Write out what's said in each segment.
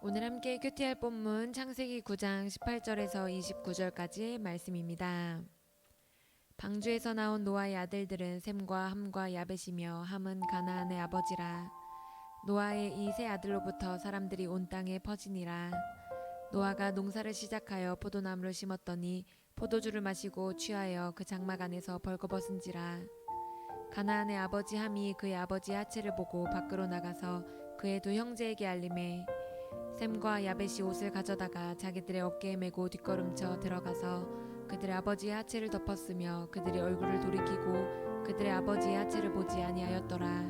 오늘 함께 큐티할 본문 창세기 9장 18절에서 29절까지의 말씀입니다. 방주에서 나온 노아의 아들들은 셈과 함과 야벳이며 함은 가나안의 아버지라. 노아의 이 세 아들로부터 사람들이 온 땅에 퍼지니라. 노아가 농사를 시작하여 포도나무를 심었더니 포도주를 마시고 취하여 그 장막 안에서 벌거벗은지라. 가나안의 아버지 함이 그의 아버지 하체를 보고 밖으로 나가서 그의 두 형제에게 알림해 셈과 야벳이 옷을 가져다가 자기들의 어깨에 메고 뒷걸음쳐 들어가서 그들의 아버지의 하체를 덮었으며 그들의 얼굴을 돌이키고 그들의 아버지의 하체를 보지 아니하였더라.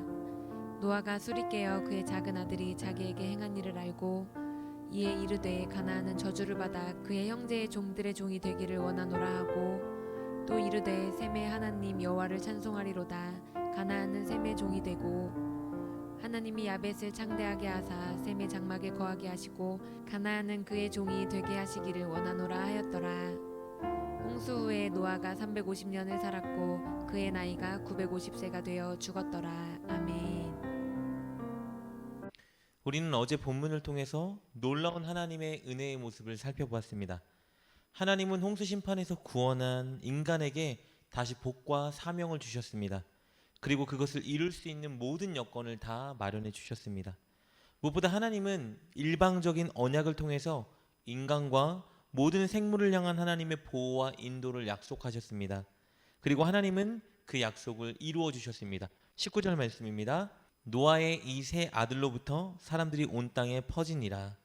노아가 술이 깨어 그의 작은 아들이 자기에게 행한 일을 알고 이에 이르되 가나안은 저주를 받아 그의 형제의 종들의 종이 되기를 원하노라 하고 또 이르되 셈의 하나님 여호와를 찬송하리로다. 가나안은 셈의 종이 되고 하나님이 야벳을 창대하게 하사 셈의 장막에 거하게 하시고 가나안은 그의 종이 되게 하시기를 원하노라 하였더라. 홍수 후에 노아가 350년을 살았고 그의 나이가 950세가 되어 죽었더라. 아멘. 우리는 어제 본문을 통해서 놀라운 하나님의 은혜의 모습을 살펴보았습니다. 하나님은 홍수 심판에서 구원한 인간에게 다시 복과 사명을 주셨습니다. 그리고 그것을 이룰 수 있는 모든 여건을 다 마련해 주셨습니다. 무엇보다 하나님은 일방적인 언약을 통해서 인간과 모든 생물을 향한 하나님의 보호와 인도를 약속하셨습니다. 그리고 하나님은 그 약속을 이루어 주셨습니다. 19절 말씀입니다. 노아의 이 세 아들로부터 사람들이 온 땅에 퍼지니라.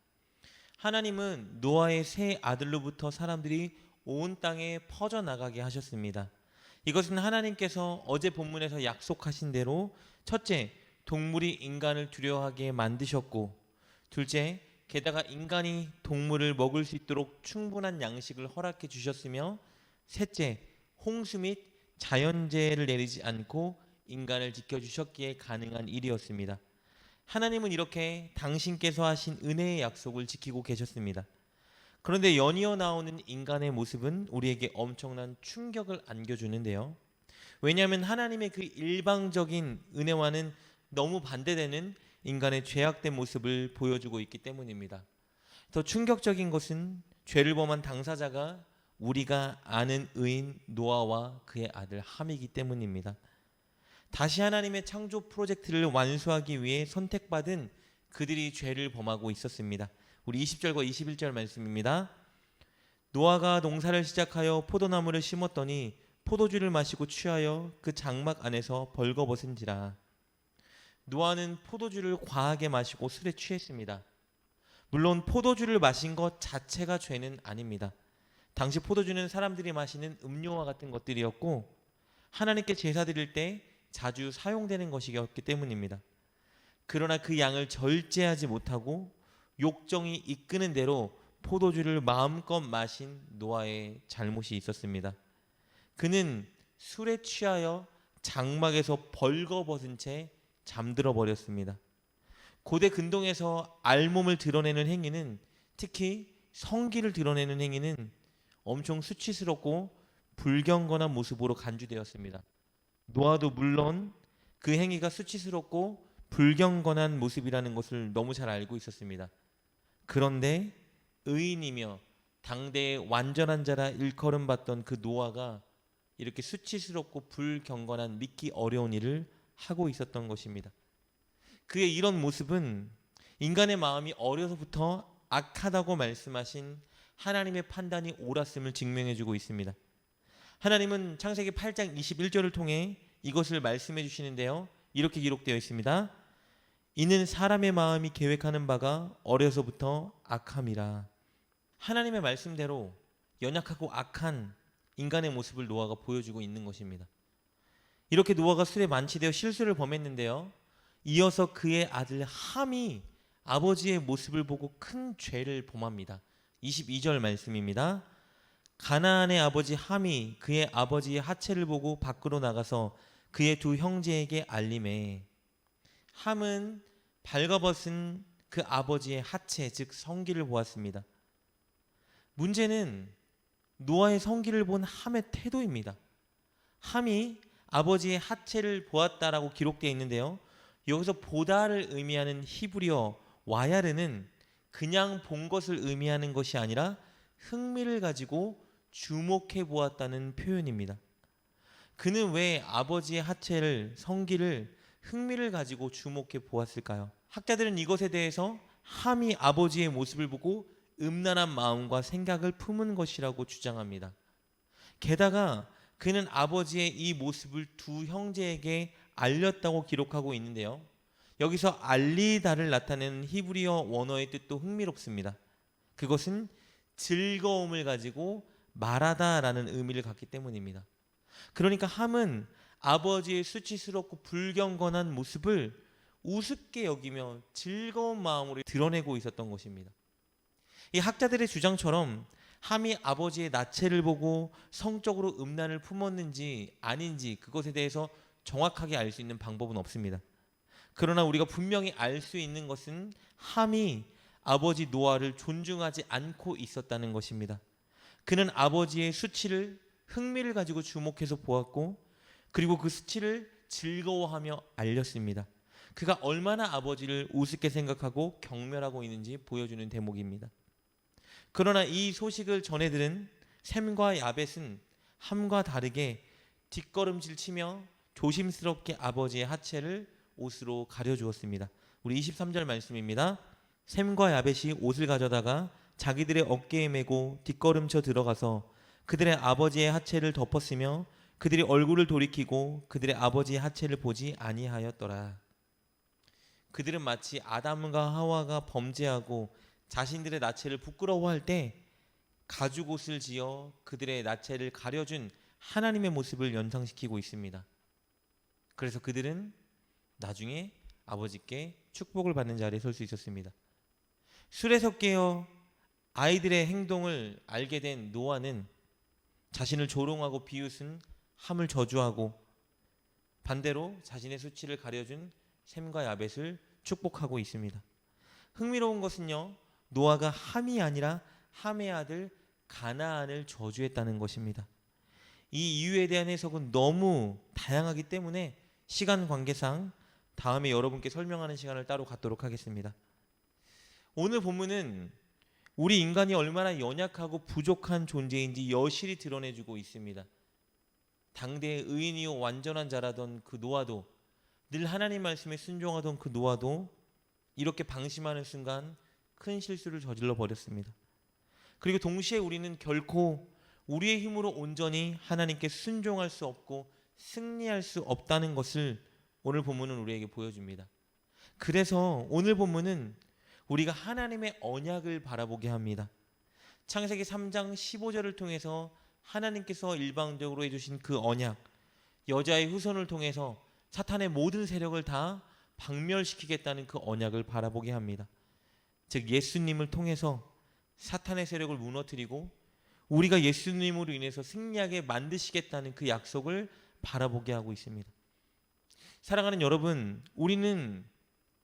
하나님은 노아의 세 아들로부터 사람들이 온 땅에 퍼져나가게 하셨습니다. 이것은 하나님께서 어제 본문에서 약속하신 대로 첫째, 동물이 인간을 두려워하게 만드셨고, 둘째, 게다가 인간이 동물을 먹을 수 있도록 충분한 양식을 허락해 주셨으며, 셋째, 홍수 및 자연재해를 내리지 않고 인간을 지켜주셨기에 가능한 일이었습니다. 하나님은 이렇게 당신께서 하신 은혜의 약속을 지키고 계셨습니다. 그런데 연이어 나오는 인간의 모습은 우리에게 엄청난 충격을 안겨주는데요. 왜냐하면 하나님의 그 일방적인 은혜와는 너무 반대되는 인간의 죄악된 모습을 보여주고 있기 때문입니다. 더 충격적인 것은 죄를 범한 당사자가 우리가 아는 의인 노아와 그의 아들 함이기 때문입니다. 다시 하나님의 창조 프로젝트를 완수하기 위해 선택받은 그들이 죄를 범하고 있었습니다. 우리 20절과 21절 말씀입니다. 노아가 농사를 시작하여 포도나무를 심었더니 포도주를 마시고 취하여 그 장막 안에서 벌거벗은지라. 노아는 포도주를 과하게 마시고 술에 취했습니다. 물론 포도주를 마신 것 자체가 죄는 아닙니다. 당시 포도주는 사람들이 마시는 음료와 같은 것들이었고 하나님께 제사 드릴 때 자주 사용되는 것이었기 때문입니다. 그러나 그 양을 절제하지 못하고 욕정이 이끄는 대로 포도주를 마음껏 마신 노아의 잘못이 있었습니다. 그는 술에 취하여 장막에서 벌거벗은 채 잠들어 버렸습니다. 고대 근동에서 알몸을 드러내는 행위는, 특히 성기를 드러내는 행위는 엄청 수치스럽고 불경건한 모습으로 간주되었습니다. 노아도 물론 그 행위가 수치스럽고 불경건한 모습이라는 것을 너무 잘 알고 있었습니다. 그런데 의인이며 당대의 완전한 자라 일컬음받던 그 노아가 이렇게 수치스럽고 불경건한 믿기 어려운 일을 하고 있었던 것입니다. 그의 이런 모습은 인간의 마음이 어려서부터 악하다고 말씀하신 하나님의 판단이 옳았음을 증명해주고 있습니다. 하나님은 창세기 8장 21절을 통해 이것을 말씀해 주시는데요. 이렇게 기록되어 있습니다. 이는 사람의 마음이 계획하는 바가 어려서부터 악함이라. 하나님의 말씀대로 연약하고 악한 인간의 모습을 노아가 보여주고 있는 것입니다. 이렇게 노아가 술에 만취되어 실수를 범했는데요. 이어서 그의 아들 함이 아버지의 모습을 보고 큰 죄를 범합니다. 22절 말씀입니다. 가나안의 아버지 함이 그의 아버지의 하체를 보고 밖으로 나가서 그의 두 형제에게 알림해. 함은 발가벗은 그 아버지의 하체, 즉 성기를 보았습니다. 문제는 노아의 성기를 본 함의 태도입니다. 함이 아버지의 하체를 보았다라고 기록되어 있는데요. 여기서 보다를 의미하는 히브리어 와야르는 그냥 본 것을 의미하는 것이 아니라 흥미를 가지고 주목해 보았다는 표현입니다. 그는 왜 아버지의 하체를, 성기를 흥미를 가지고 주목해 보았을까요? 학자들은 이것에 대해서 함이 아버지의 모습을 보고 음란한 마음과 생각을 품은 것이라고 주장합니다. 게다가 그는 아버지의 이 모습을 두 형제에게 알렸다고 기록하고 있는데요. 여기서 알리다를 나타내는 히브리어 원어의 뜻도 흥미롭습니다. 그것은 즐거움을 가지고 말하다라는 의미를 갖기 때문입니다. 그러니까 함은 아버지의 수치스럽고 불경건한 모습을 우습게 여기며 즐거운 마음으로 드러내고 있었던 것입니다. 이 학자들의 주장처럼 함이 아버지의 나체를 보고 성적으로 음란을 품었는지 아닌지 그것에 대해서 정확하게 알 수 있는 방법은 없습니다. 그러나 우리가 분명히 알 수 있는 것은 함이 아버지 노아를 존중하지 않고 있었다는 것입니다. 그는 아버지의 수치를 흥미를 가지고 주목해서 보았고, 그리고 그 수치를 즐거워하며 알렸습니다. 그가 얼마나 아버지를 우습게 생각하고 경멸하고 있는지 보여주는 대목입니다. 그러나 이 소식을 전해들은 셈과 야벳은 함과 다르게 뒷걸음질 치며 조심스럽게 아버지의 하체를 옷으로 가려주었습니다. 우리 23절 말씀입니다. 셈과 야벳이 옷을 가져다가 자기들의 어깨에 메고 뒷걸음쳐 들어가서 그들의 아버지의 하체를 덮었으며 그들이 얼굴을 돌이키고 그들의 아버지의 하체를 보지 아니하였더라. 그들은 마치 아담과 하와가 범죄하고 자신들의 나체를 부끄러워할 때 가죽옷을 지어 그들의 나체를 가려준 하나님의 모습을 연상시키고 있습니다. 그래서 그들은 나중에 아버지께 축복을 받는 자리에 설 수 있었습니다. 술에서 깨어 아이들의 행동을 알게 된 노아는 자신을 조롱하고 비웃은 함을 저주하고, 반대로 자신의 수치를 가려준 셈과 야벳을 축복하고 있습니다. 흥미로운 것은요, 노아가 함이 아니라 함의 아들 가나안을 저주했다는 것입니다. 이 이유에 대한 해석은 너무 다양하기 때문에 시간 관계상 다음에 여러분께 설명하는 시간을 따로 갖도록 하겠습니다. 오늘 본문은 우리 인간이 얼마나 연약하고 부족한 존재인지 여실히 드러내주고 있습니다. 당대의 의인이요 완전한 자라던 그 노아도, 늘 하나님 말씀에 순종하던 그 노아도 이렇게 방심하는 순간 큰 실수를 저질러 버렸습니다. 그리고 동시에 우리는 결코 우리의 힘으로 온전히 하나님께 순종할 수 없고 승리할 수 없다는 것을 오늘 본문은 우리에게 보여줍니다. 그래서 오늘 본문은 우리가 하나님의 언약을 바라보게 합니다. 창세기 3장 15절을 통해서 하나님께서 일방적으로 해주신 그 언약, 여자의 후손을 통해서 사탄의 모든 세력을 다 박멸시키겠다는 그 언약을 바라보게 합니다. 즉 예수님을 통해서 사탄의 세력을 무너뜨리고 우리가 예수님으로 인해서 승리하게 만드시겠다는 그 약속을 바라보게 하고 있습니다. 사랑하는 여러분, 우리는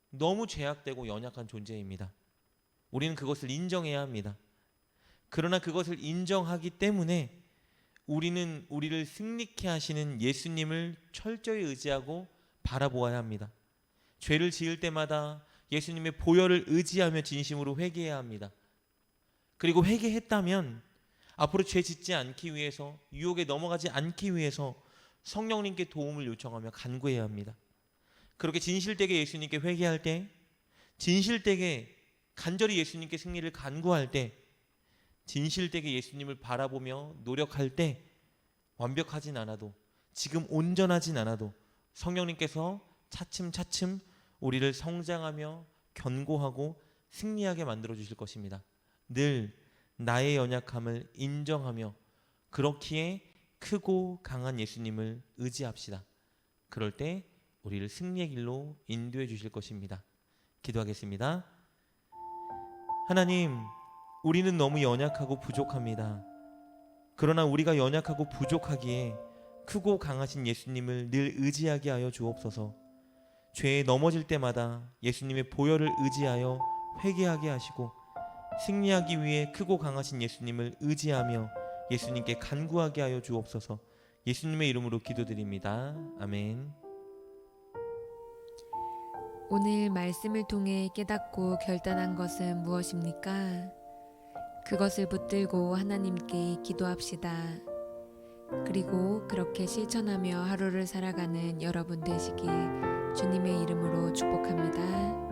너무 죄악되고 연약한 존재입니다. 우리는 그것을 인정해야 합니다. 그러나 그것을 인정하기 때문에 우리는 우리를 승리케 하시는 예수님을 철저히 의지하고 바라보아야 합니다. 죄를 지을 때마다 예수님의 보혈을 의지하며 진심으로 회개해야 합니다. 그리고 회개했다면 앞으로 죄 짓지 않기 위해서, 유혹에 넘어가지 않기 위해서 성령님께 도움을 요청하며 간구해야 합니다. 그렇게 진실되게 예수님께 회개할 때, 진실되게 간절히 예수님께 승리를 간구할 때, 진실되게 예수님을 바라보며 노력할 때 완벽하진 않아도, 지금 온전하진 않아도 성령님께서 차츰차츰 우리를 성장하며 견고하고 승리하게 만들어 주실 것입니다. 늘 나의 연약함을 인정하며 그렇기에 크고 강한 예수님을 의지합시다. 그럴 때 우리를 승리의 길로 인도해 주실 것입니다. 기도하겠습니다. 하나님, 우리는 너무 연약하고 부족합니다. 그러나 우리가 연약하고 부족하기에 크고 강하신 예수님을 늘 의지하게 하여 주옵소서. 죄에 넘어질 때마다 예수님의 보혈을 의지하여 회개하게 하시고, 승리하기 위해 크고 강하신 예수님을 의지하며 예수님께 간구하게 하여 주옵소서. 예수님의 이름으로 기도드립니다. 아멘. 오늘 말씀을 통해 깨닫고 결단한 것은 무엇입니까? 그것을 붙들고 하나님께 기도합시다. 그리고 그렇게 실천하며 하루를 살아가는 여러분 되시길 주님의 이름으로 축복합니다.